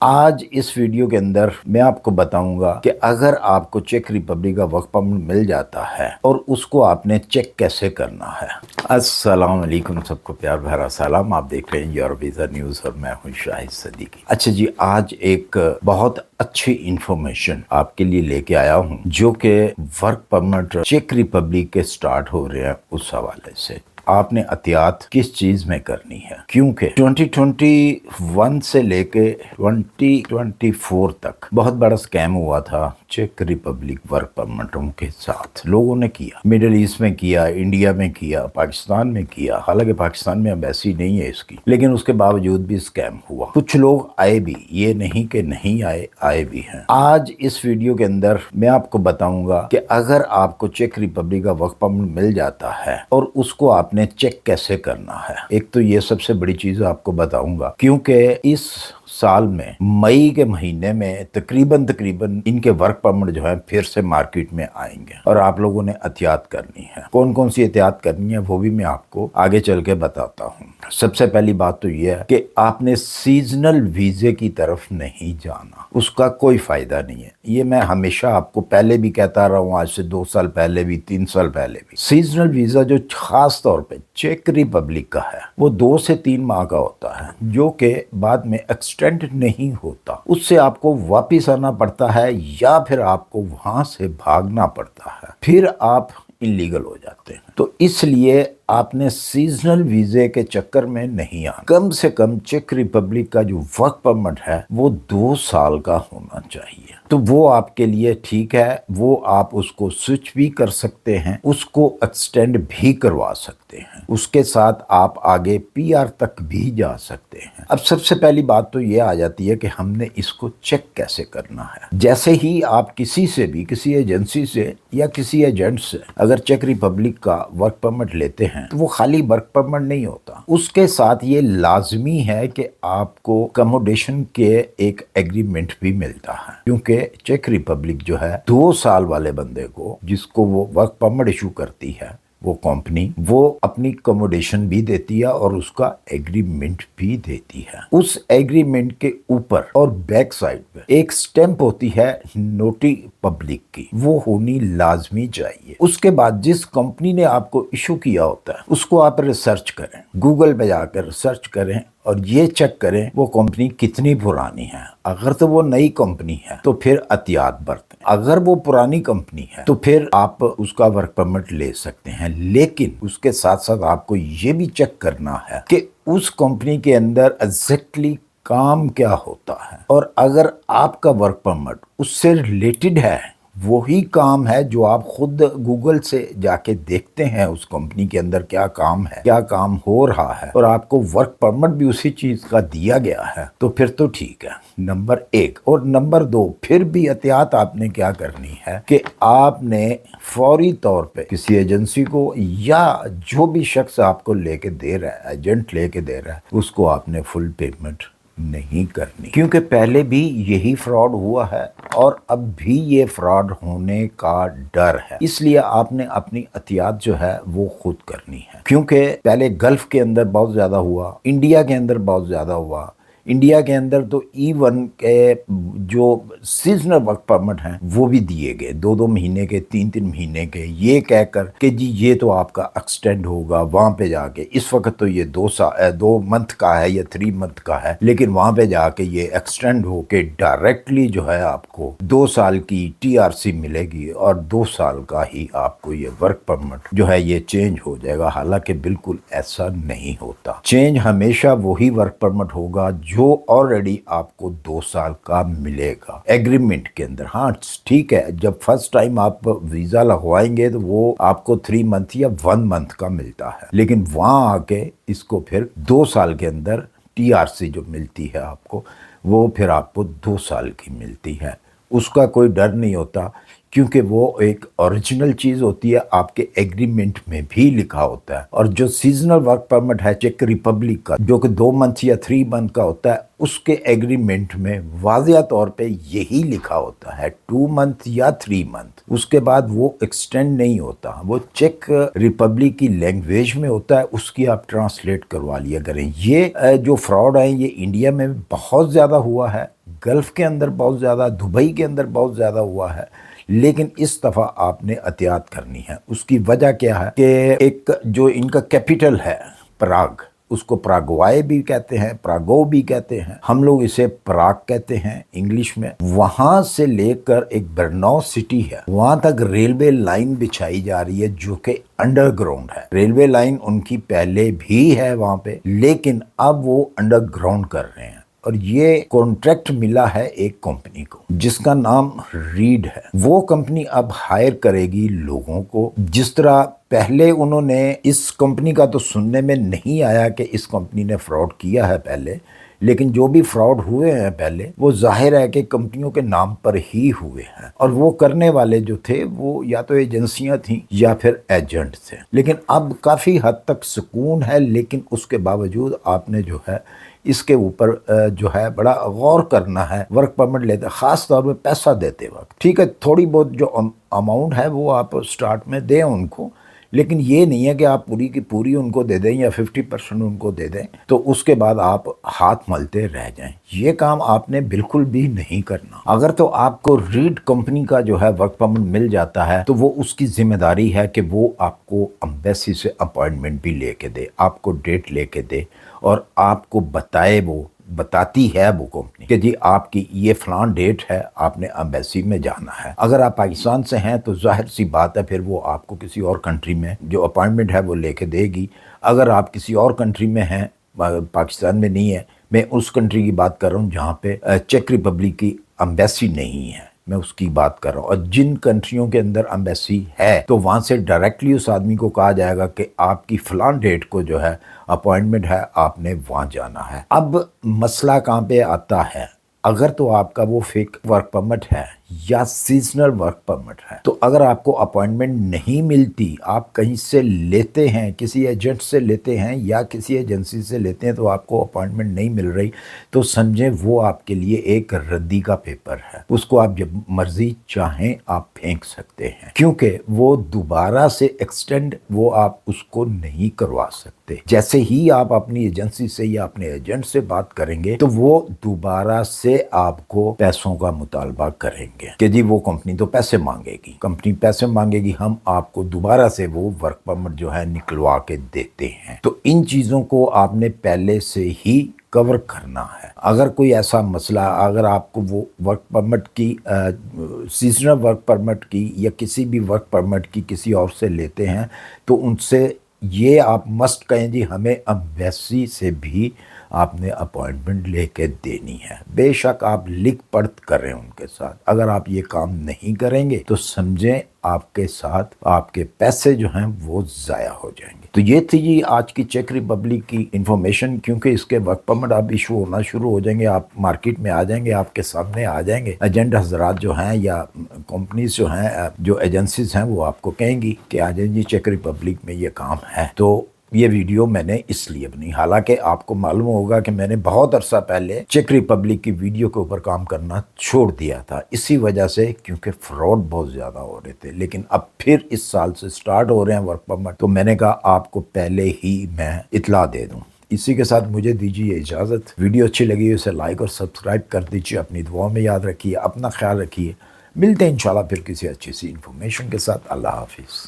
آج اس ویڈیو کے اندر میں آپ کو بتاؤں گا کہ اگر آپ کو چیک ریپبلک کا ورک پرمٹ مل جاتا ہے اور اس کو آپ نے چیک کیسے کرنا ہے۔ السلام علیکم، سب کو پیار بھرا سلام۔ آپ دیکھ رہے ہیں یور ویزا نیوز اور میں ہوں شاہد صدیقی۔ اچھا جی، آج ایک بہت اچھی انفارمیشن آپ کے لیے لے کے آیا ہوں جو کہ ورک پرمٹ چیک ریپبلک کے سٹارٹ ہو رہے ہیں اس حوالے سے آپ نے احتیاط کس چیز میں کرنی ہے، کیونکہ 2021 سے لے کے 2024 تک بہت بڑا سکیم ہوا تھا چیک ریپبلک ورک پرمٹوں کے ساتھ۔ لوگوں نے کیا، میڈل ایسٹ میں کیا، انڈیا میں کیا، پاکستان میں کیا۔ حالانکہ پاکستان میں اب ایسی نہیں ہے اس کی، لیکن اس کے باوجود بھی سکیم ہوا۔ کچھ لوگ آئے بھی، یہ نہیں کہ نہیں آئے بھی ہیں۔ آج اس ویڈیو کے اندر میں آپ کو بتاؤں گا کہ اگر آپ کو چیک ریپبلک کا ورک پرمٹ مل جاتا ہے اور اس کو آپ نے چیک کیسے کرنا ہے۔ ایک تو یہ سب سے بڑی چیز آپ کو بتاؤں گا، کیونکہ اس سال میں مئی کے مہینے میں تقریباً ان کے ورک پرمٹ جو ہے پھر سے مارکیٹ میں آئیں گے اور آپ لوگوں نے احتیاط کرنی ہے۔ کون کون سی احتیاط کرنی ہے وہ بھی میں آپ کو آگے چل کے بتاتا ہوں۔ سب سے پہلی بات تو یہ ہے کہ آپ نے سیزنل ویزے کی طرف نہیں جانا، اس کا کوئی فائدہ نہیں ہے۔ یہ میں ہمیشہ آپ کو پہلے بھی کہتا رہا ہوں، آج سے 2 سال پہلے بھی، 3 سال پہلے بھی۔ سیزنل ویزا جو خاص طور پہ چیک ریپبلک کا ہے وہ 2 سے 3 ماہ کا ہوتا ہے، جو کہ بعد میں ایکسٹینڈ نہیں ہوتا۔ اس سے آپ کو واپس آنا پڑتا ہے یا پھر آپ کو وہاں سے بھاگنا پڑتا ہے، پھر آپ انلیگل ہو جاتے ہیں۔ تو اس لیے آپ نے سیزنل ویزے کے چکر میں نہیں آنا۔ کم سے کم چیک ریپبلک کا جو ورک پرمٹ ہے وہ 2 سال کا ہونا چاہیے۔ تو وہ آپ کے لیے ٹھیک ہے، وہ آپ اس کو سوئچ بھی کر سکتے ہیں، اس کو ایکسٹینڈ بھی کروا سکتے ہیں، اس کے ساتھ آپ آگے پی آر تک بھی جا سکتے ہیں۔ اب سب سے پہلی بات تو یہ آ جاتی ہے کہ ہم نے اس کو چیک کیسے کرنا ہے۔ جیسے ہی آپ کسی سے بھی، کسی ایجنسی سے یا کسی ایجنٹ سے اگر چیک ریپبلک کا ورک پرمٹ لیتے ہیں تو وہ خالی ورک پرمٹ نہیں ہوتا، اس کے ساتھ یہ لازمی ہے کہ آپ کو اکموڈیشن کے ایک ایگریمنٹ بھی ملتا ہے، کیونکہ چیک ریپبلک جو ہے 2 سال والے بندے کو، جس کو وہ ورک پرمٹ ایشو کرتی ہے وہ کمپنی، وہ اپنی اکموڈیشن بھی دیتی ہے اور اس کا ایگریمنٹ بھی دیتی ہے۔ اس ایگریمنٹ کے اوپر اور بیک سائڈ پہ ایک سٹیمپ ہوتی ہے نوٹی پبلک کی، وہ ہونی لازمی چاہیے۔ اس کے بعد جس کمپنی نے آپ کو ایشو کیا ہوتا ہے اس کو آپ ریسرچ کریں، گوگل پہ جا کر ریسرچ کریں اور یہ چیک کریں وہ کمپنی کتنی پرانی ہے۔ اگر تو وہ نئی کمپنی ہے تو پھر احتیاط برتیں، اگر وہ پرانی کمپنی ہے تو پھر آپ اس کا ورک پرمٹ لے سکتے ہیں، لیکن اس کے ساتھ ساتھ آپ کو یہ بھی چیک کرنا ہے کہ اس کمپنی کے اندر ایگزیکٹلی کام کیا ہوتا ہے، اور اگر آپ کا ورک پرمٹ اس سے ریلیٹڈ ہے، وہی کام ہے جو آپ خود گوگل سے جا کے دیکھتے ہیں اس کمپنی کے اندر کیا کام ہے، کیا کام ہو رہا ہے، اور آپ کو ورک پرمٹ بھی اسی چیز کا دیا گیا ہے، تو پھر تو ٹھیک ہے، نمبر 1۔ اور نمبر 2، پھر بھی احتیاط آپ نے کیا کرنی ہے کہ آپ نے فوری طور پہ کسی ایجنسی کو یا جو بھی شخص آپ کو لے کے دے رہا ہے، ایجنٹ لے کے دے رہا ہے، اس کو آپ نے فل پیمنٹ نہیں کرنی، کیونکہ پہلے بھی یہی فراڈ ہوا ہے اور اب بھی یہ فراڈ ہونے کا ڈر ہے۔ اس لیے آپ نے اپنی احتیاط جو ہے وہ خود کرنی ہے، کیونکہ پہلے گلف کے اندر بہت زیادہ ہوا، انڈیا کے اندر بہت زیادہ ہوا۔ انڈیا کے اندر تو ایون کے جو سیزنل ورک پرمٹ ہیں وہ بھی دیے گئے، 2 مہینے کے، 3 مہینے کے، یہ کہہ کر کہ جی یہ تو آپ کا ایکسٹینڈ ہوگا وہاں پہ جا کے۔ اس وقت تو یہ 2 منتھ کا ہے یا 3 منتھ کا ہے، لیکن وہاں پہ جا کے یہ ایکسٹینڈ ہو کے ڈائریکٹلی جو ہے آپ کو 2 سال کی ٹی آر سی ملے گی اور 2 سال کا ہی آپ کو یہ ورک پرمٹ جو ہے یہ چینج ہو جائے گا۔ حالانکہ بالکل ایسا نہیں ہوتا، چینج ہمیشہ وہی ورک پرمٹ ہوگا جو آلریڈی آپ کو 2 سال کا ملے گا ایگریمنٹ کے اندر۔ ہاں ٹھیک ہے، جب فرسٹ ٹائم آپ ویزا لگوائیں گے تو وہ آپ کو 3 منتھ یا 1 منتھ کا ملتا ہے، لیکن وہاں آ کے اس کو پھر 2 سال کے اندر ٹی آر سی جو ملتی ہے آپ کو، وہ پھر آپ کو 2 سال کی ملتی ہے۔ اس کا کوئی ڈر نہیں ہوتا، کیونکہ وہ ایک اوریجنل چیز ہوتی ہے، آپ کے ایگریمنٹ میں بھی لکھا ہوتا ہے۔ اور جو سیزنل ورک پرمٹ ہے چیک ریپبلک کا، جو کہ 2 منتھ یا 3 منتھ کا ہوتا ہے، اس کے ایگریمنٹ میں واضح طور پہ یہی لکھا ہوتا ہے 2 منتھ یا 3 منتھ، اس کے بعد وہ ایکسٹینڈ نہیں ہوتا، وہ چیک ریپبلک کی لینگویج میں ہوتا ہے، اس کی آپ ٹرانسلیٹ کروا لیا کریں۔ یہ جو فراڈ ہے یہ انڈیا میں بہت زیادہ ہوا ہے، گلف کے اندر بہت زیادہ، دبئی کے اندر بہت زیادہ ہوا ہے، لیکن اس دفعہ آپ نے احتیاط کرنی ہے۔ اس کی وجہ کیا ہے کہ ایک جو ان کا کیپٹل ہے پراگ، اس کو پراگوائے بھی کہتے ہیں، پراگو بھی کہتے ہیں، ہم لوگ اسے پراگ کہتے ہیں انگلش میں۔ وہاں سے لے کر ایک برنو سٹی ہے، وہاں تک ریلوے لائن بچھائی جا رہی ہے جو کہ انڈر گراؤنڈ ہے۔ ریلوے لائن ان کی پہلے بھی ہے وہاں پہ، لیکن اب وہ انڈر گراؤنڈ کر رہے ہیں، اور یہ کانٹریکٹ ملا ہے ایک کمپنی کو جس کا نام ریڈ ہے۔ وہ کمپنی اب ہائر کرے گی لوگوں کو۔ جس طرح پہلے انہوں نے اس کمپنی کا تو سننے میں نہیں آیا کہ اس کمپنی نے فراڈ کیا ہے پہلے، لیکن جو بھی فراڈ ہوئے ہیں پہلے، وہ ظاہر ہے کہ کمپنیوں کے نام پر ہی ہوئے ہیں، اور وہ کرنے والے جو تھے وہ یا تو ایجنسیاں تھیں یا پھر ایجنٹ تھے۔ لیکن اب کافی حد تک سکون ہے، لیکن اس کے باوجود آپ نے جو ہے اس کے اوپر جو ہے بڑا غور کرنا ہے ورک پرمٹ لیتے، خاص طور پہ پیسہ دیتے وقت۔ ٹھیک ہے، تھوڑی بہت جو اماؤنٹ ہے وہ آپ سٹارٹ میں دیں ان کو، لیکن یہ نہیں ہے کہ آپ پوری کی پوری ان کو دے دیں یا 50% ان کو دے دیں تو اس کے بعد آپ ہاتھ ملتے رہ جائیں۔ یہ کام آپ نے بالکل بھی نہیں کرنا۔ اگر تو آپ کو ریڈ کمپنی کا جو ہے ورک پرمٹ مل جاتا ہے تو وہ اس کی ذمہ داری ہے کہ وہ آپ کو امبیسی سے اپائنٹمنٹ بھی لے کے دے، آپ کو ڈیٹ لے کے دے، اور آپ کو بتائے، وہ بتاتی ہے وہ کمپنی کہ جی آپ کی یہ فلاں ڈیٹ ہے، آپ نے امبیسی میں جانا ہے۔ اگر آپ پاکستان سے ہیں تو ظاہر سی بات ہے پھر وہ آپ کو کسی اور کنٹری میں جو اپائنٹمنٹ ہے وہ لے کے دے گی۔ اگر آپ کسی اور کنٹری میں ہیں، پاکستان میں نہیں ہے، میں اس کنٹری کی بات کر رہا ہوں جہاں پہ چیک ریپبلک کی امبیسی نہیں ہے، میں اس کی بات کر رہا ہوں۔ اور جن کنٹریوں کے اندر امبیسی ہے تو وہاں سے ڈائریکٹلی اس آدمی کو کہا جائے گا کہ آپ کی فلاں ڈیٹ کو جو ہے اپوائنٹمنٹ ہے، آپ نے وہاں جانا ہے۔ اب مسئلہ کہاں پہ آتا ہے؟ اگر تو آپ کا وہ فیک ورک پرمٹ ہے یا سیزنل ورک پرمٹ ہے، تو اگر آپ کو اپوائنٹمنٹ نہیں ملتی، آپ کہیں سے لیتے ہیں، کسی ایجنٹ سے لیتے ہیں یا کسی ایجنسی سے لیتے ہیں، تو آپ کو اپوائنٹمنٹ نہیں مل رہی، تو سمجھیں وہ آپ کے لیے ایک ردی کا پیپر ہے۔ اس کو آپ جب مرضی چاہیں آپ پھینک سکتے ہیں، کیونکہ وہ دوبارہ سے ایکسٹینڈ وہ آپ اس کو نہیں کروا سکتے۔ جیسے ہی آپ اپنی ایجنسی سے یا اپنے ایجنٹ سے بات کریں گے تو وہ دوبارہ سے آپ کو پیسوں کا مطالبہ کریں گے کہ جی وہ کمپنی تو پیسے مانگے گی، کمپنی پیسے مانگے گی، ہم آپ کو دوبارہ سے وہ ورک پرمٹ جو ہے نکلوا کے دیتے ہیں۔ تو ان چیزوں کو آپ نے پہلے سے ہی کور کرنا ہے۔ اگر کوئی ایسا مسئلہ، اگر آپ کو وہ ورک پرمٹ کی سیزنل ورک پرمٹ کی یا کسی بھی ورک پرمٹ کی کسی اور سے لیتے ہیں تو ان سے یہ آپ مسٹ کہیں جی ہمیں امبیسی سے بھی آپ نے اپوائنٹمنٹ لے کے دینی ہے۔ بے شک آپ لکھ پڑھ کریں ان کے ساتھ، اگر آپ یہ کام نہیں کریں گے تو سمجھیں آپ کے ساتھ آپ کے پیسے جو ہیں وہ ضائع ہو جائیں گے۔ تو یہ تھی جی آج کی چیک ریپبلک کی انفارمیشن، کیونکہ اس کے ورک پرمٹ اب ایشو ہونا شروع ہو جائیں گے، آپ مارکیٹ میں آ جائیں گے، آپ کے سامنے آ جائیں گے۔ ایجنٹ حضرات جو ہیں یا کمپنیز جو ہیں، جو ایجنسیز ہیں، وہ آپ کو کہیں گی کہ آ جائیں جی چیک ریپبلک میں یہ کام ہے۔ تو یہ ویڈیو میں نے اس لیے بنی، حالانکہ آپ کو معلوم ہوگا کہ میں نے بہت عرصہ پہلے چیک ریپبلک کی ویڈیو کے اوپر کام کرنا چھوڑ دیا تھا، اسی وجہ سے کیونکہ فراڈ بہت زیادہ ہو رہے تھے۔ لیکن اب پھر اس سال سے سٹارٹ ہو رہے ہیں ورک پرمٹ، تو میں نے کہا آپ کو پہلے ہی میں اطلاع دے دوں۔ اسی کے ساتھ مجھے دیجیے اجازت۔ ویڈیو اچھی لگی اسے لائک اور سبسکرائب کر دیجیے، اپنی دعاؤں میں یاد رکھیے، اپنا خیال رکھیے۔ ملتے ہیں انشاءاللہ پھر کسی اچھی سی انفارمیشن کے ساتھ۔ اللہ حافظ۔